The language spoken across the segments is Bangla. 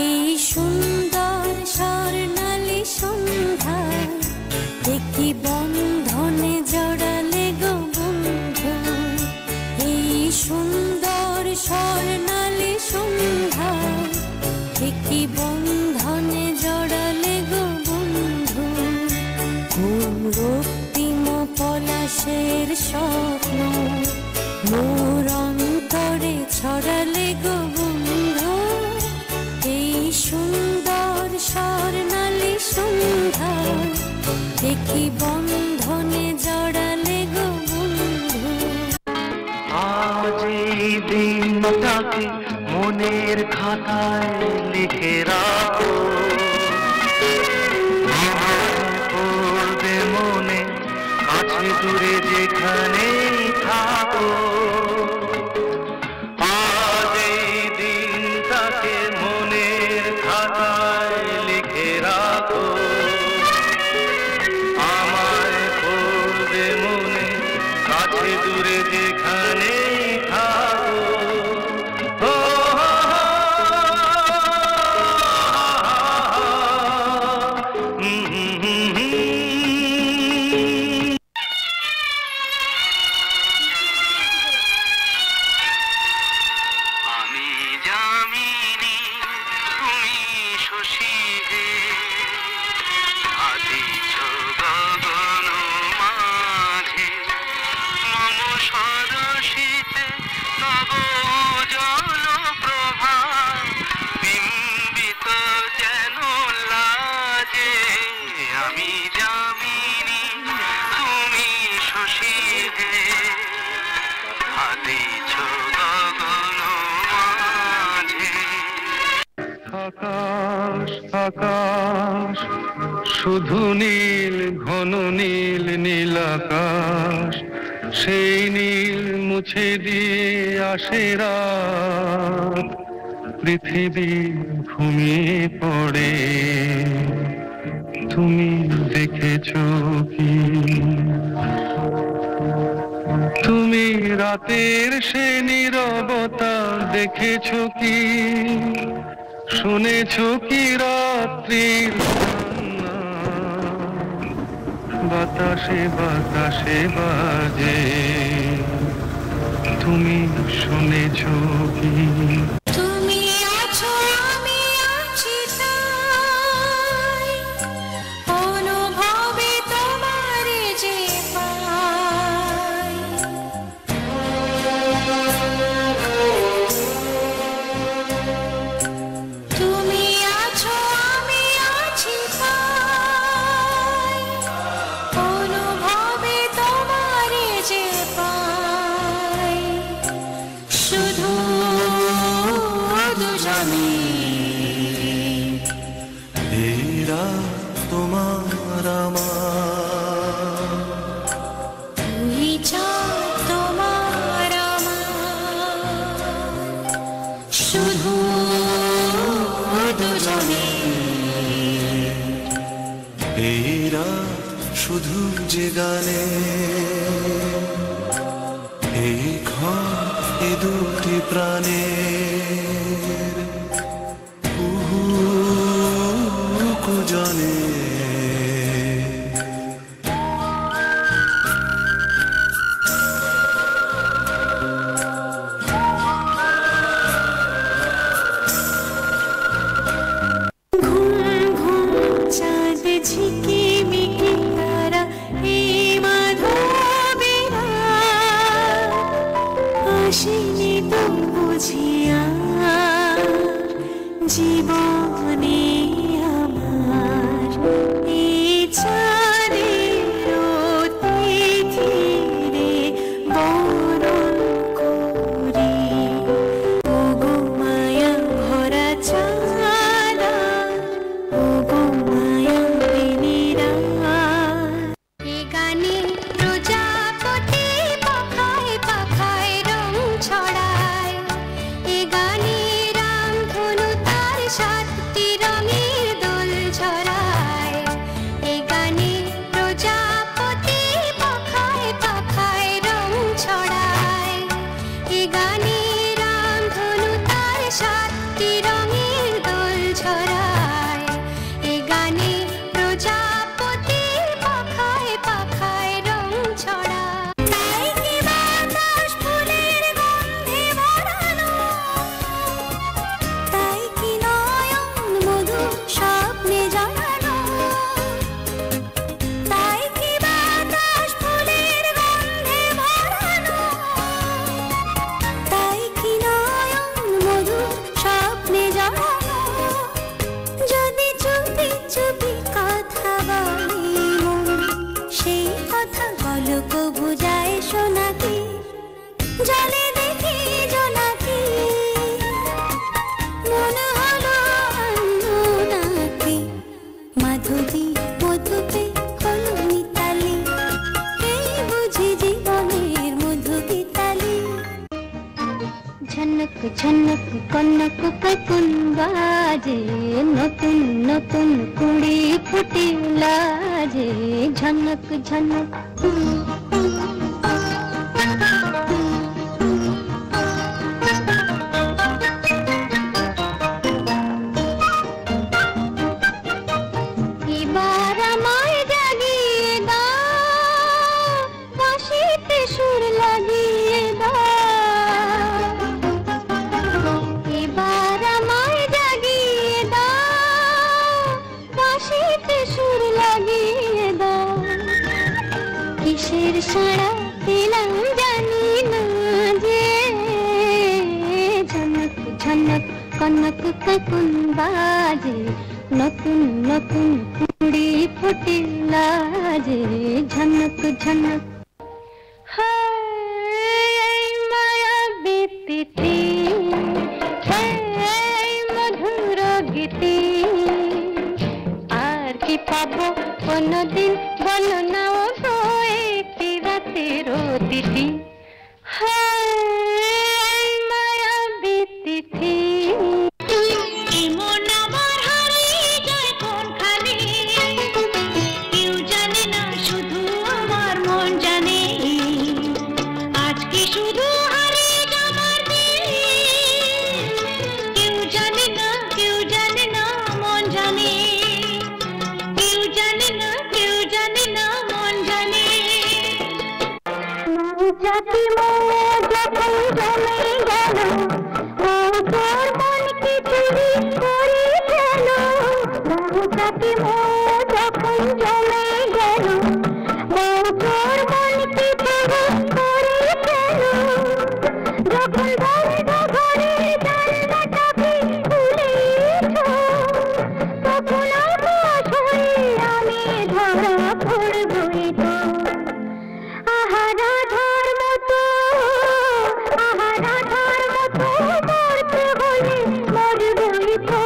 এই সুন্দর স্বর্ণালী সন্ধ্যায় একটি বন্ধনে জড়ালে গো বন্ধু। এই সুন্দর স্বর্ণালী সন্ধ্যায় একটি বন্ধনে জড়ালে গো বন্ধু। রক্তিম পলাশের স্বপ্ন মোর অন্তরে ছড়ালে গো বন্ধু। এই সুন্দর স্বর্ণালী সন্ধ্যায় একটি বন্ধনে জড়ালে গো বন্ধু। আজ এই দিনটাকে মনের খাতায় লিখে রাখো, পড়বে মনে কাছে দূরে যেখানেই থাকো। আজ এই দিনটাকে মনের খাতায় লিখে রাখো, আমায় পড়বে মনে কাছে দূরে যেখানেই থাকো। আকাশ আকাশ শুধু নীল, ঘন নীল, নীল আকাশ। সেই নীল মুছে দিয়ে আসে রাত, পৃথিবী ঘুমিয়ে পড়ে। তুমি দেখেছো কি? তুমি রাতের সে নীরবতা দেখেছো কি? শুনেছো কি রাত্রির কান্না বাতাসে বাতাসে বাজে? তুমি শুনেছো কি? তুমি আছো আমি আছি তাই, অনুভবে তোমার যে পাই। তুমি আছো আমি আছি তাই, অনুভবে তোমার যে পাই। শুধু দুজনে এরা তোমার আমার, তুই চাঁদ তোমার আমার। শুধু দুজনে এরা শুধু যে গানে, এই ঘর এ দুটি প্রাণের কুহুকু জানে। ঘুম ঘুম চাঁদ ঝিকিমিকি তারা এই মাধবেরা আসেনি তো বুঝিয়া জীবনে আমার। এই চাঁদের অতিথিরে বরণ করি, ওগো মায়া ভরা চাঁদা, ওগো মায়া বিনিরা। এ গানে প্রজাপতি পাখায় পাখায় রং ছড়ায়, এ গানে রামধনু তার সাতটি রঙের দোল ছড়ায়। এ গানে প্রজাপতি পাখায় পাখায় রং ছড়ায়, এ গানে রামধনু তার সাতটি রঙের দোল বাজে, নতুন নতুন কুড়ি ফুটিলা যে ঝনক ঝনক। এবার আমায় জাগিয়ে দাও, বাঁশিতে সুর লাগিয়ে দাও। এবার আমায় জাগিয়ে দাও, বাঁশিতে সুর লাগিয়ে দাও। কিসের সাড়া পেলাম জানি না যে, ঝনক ঝনক কনক কাকুন বাজে, নতুন নতুন কুড়ি ফুটিলা যে ঝনক ঝনক। হায় মায়াবী তিথি, হায় মধুর গীতি, আর কি পাবো কোনদিন বলো না ও গো একটি রাতের অতিথি। হায় মায়াবী তিথি, মন আমার হারিয়ে যায় কোনখানে, কেউ জানে না শুধু আমার মন জানে। আজকে শুধু হারিয়ে যাবার দিন, কেউ জানে না মন জানে। কেউ জানে না মন জানে। জাতি মোর যখন জমে গেল, তোর মনকে চুরি করে গেল। জাতি মোর যখন জমে গেল, তোর মনকে চুরি করে গেল। যখন বন্ধ ঘরের জানলাটাকে খুলেছ, তখন আকাশ হয়ে আমি ধরা পড়বই তো। আহা রাধার মতো, আহা রাধার মতো মরতে হলে মরবই তো।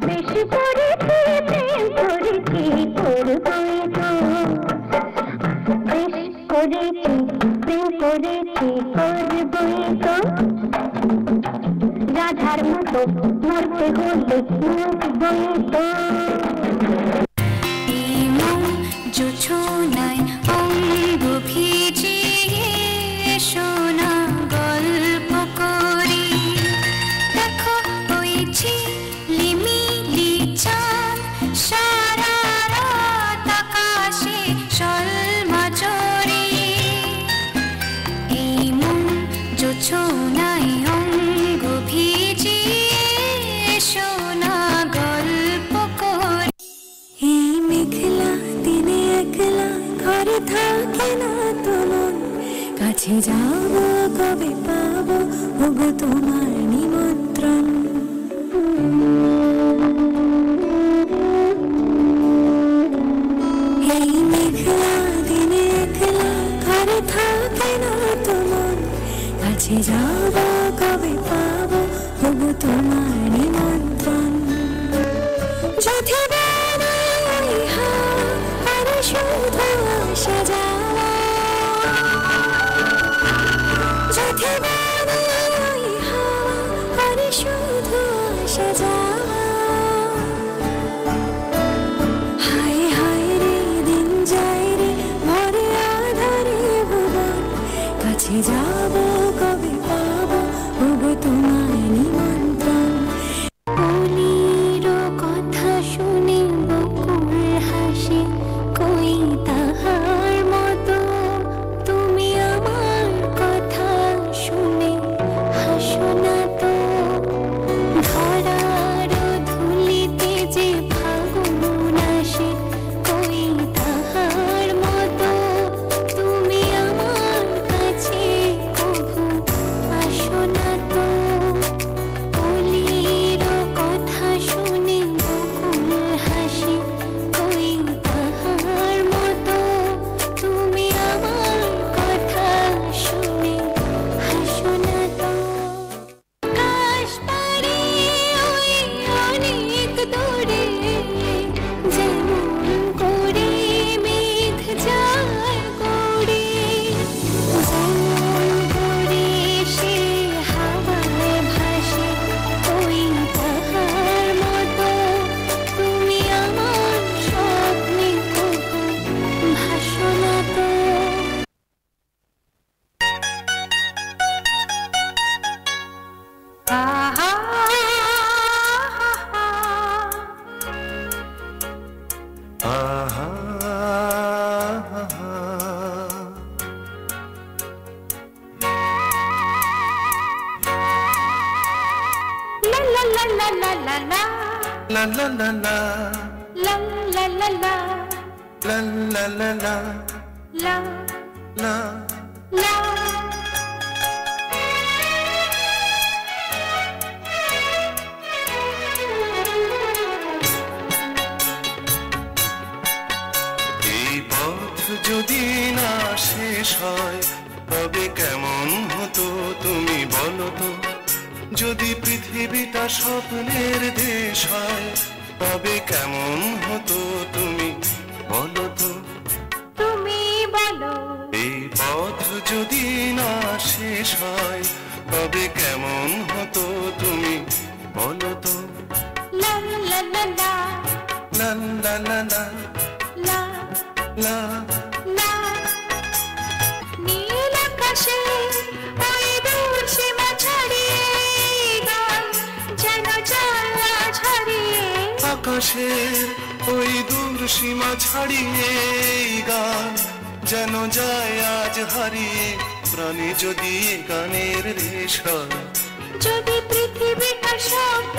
বেশ করেছি প্রেম করেছি করবই তো। বেশ করেছি প্রেম করেছি করবই তো। রাধার মতো মরতে হলে মরবই তো। জোছনায় অঙ্গ ভিজিয়ে শোনা গল্প করি, দেখো ওই ঝিলিমিলি চাঁদ সারা রাত আকাশে সলমাচরি। এই মন জোছনায় অঙ্গ ভিজিয়ে শোনা গল্প করি। এই মেঘলা দিনে একলা ঘরে থাকে না তো মন, কাছে যাবো কবে পাবো ওগো তোমার নিমন্ত্রণ। এই মেঘলা দিনে একলা ঘরে থাকে না তো মন, কাছে যাবো কবে পাবো ওগো তোমার নিমন্ত্রণ। যদি শুধু আসা যাওয়া, যদি বেলায় হাওয়া আর শুধু আসা যাওয়া। হায় হায় রে দিন যায় রে ভরে আধারে ভুবন, কাছে যাবো কবে পাবো ওগো তোমার নিমন্ত্রণ। বলির কথা শুনে বকুল হাসে, কই তাহার মতো তুমি আমার কথা শুনে হাসো না তো। ধরা la la la la la La la la la, la la la la la la la la, la la. la এই পথ যদি না শেষ হয় তবে কেমন হতো তুমি বলো তো, যদি পৃথিবীটা স্বপ্নের দেশ হয় তবে কেমন হতো তুমি বলো তো। তুমি বলো এই পথ যদি না শেষ হয় তবে কেমন হতো তুমি বলো তো। la la la la লা লা লা লা, la লা। la নীল আকাশে ওই দূর সীমা ছাড়িয়ে গান যেন যায় আজ হারিয়ে আকাশের ওই দূর সীমা ছাড়িয়ে এই গান যেন যায় আজ হারিয়ে। প্রাণী যদি এ গানের রেশ হয়, যদি পৃথিবীটা সব